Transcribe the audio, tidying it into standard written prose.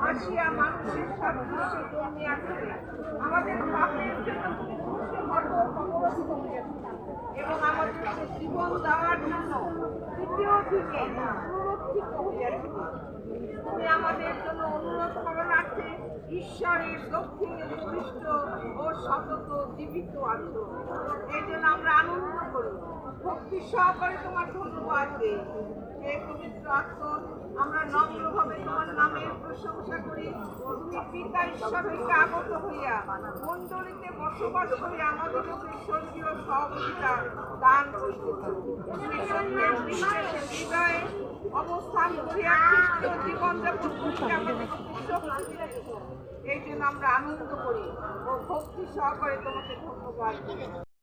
আসিয়া মানুষের সাদৃশ্য জন্মিয়াছে, আমাদের পাপের জন্য এবং আমাদেরকে জীবন দেওয়ার জন্য তৃতীয় দিনে পুনরুত্থিত হইয়াছে। তুমি আমাদের জন্য অনুরোধ করণার্থে ঈশ্বরের দক্ষিণে উপবিষ্ট ও সতত জীবিত আছো। এই জন্য আমরা আনন্দ করি, ভক্তি সহকারে তোমার ধন্যবাদ দিই। হে পবিত্র আত্মা, আমরা নম্রভাবে তোমার নামের প্রশংসা করি। তুমি পিতা ঈশ্বর হইতে আগত হইয়া মণ্ডলীতে বসবাস করিয়া আমাদেরকে স্বর্গীয় সহযোগিতা দান করিতেছ। তুমি সত্যের বিশ্বাসের হৃদয়ে অবস্থান করিয়া খ্রিস্টীয় জীবনযাপন করিতে আমাদেরকে শক্তি দিতেছ। এই জন্য আমরা আনন্দ করি ও ভক্তি সহকারে তোমাকে ধন্যবাদ দিই।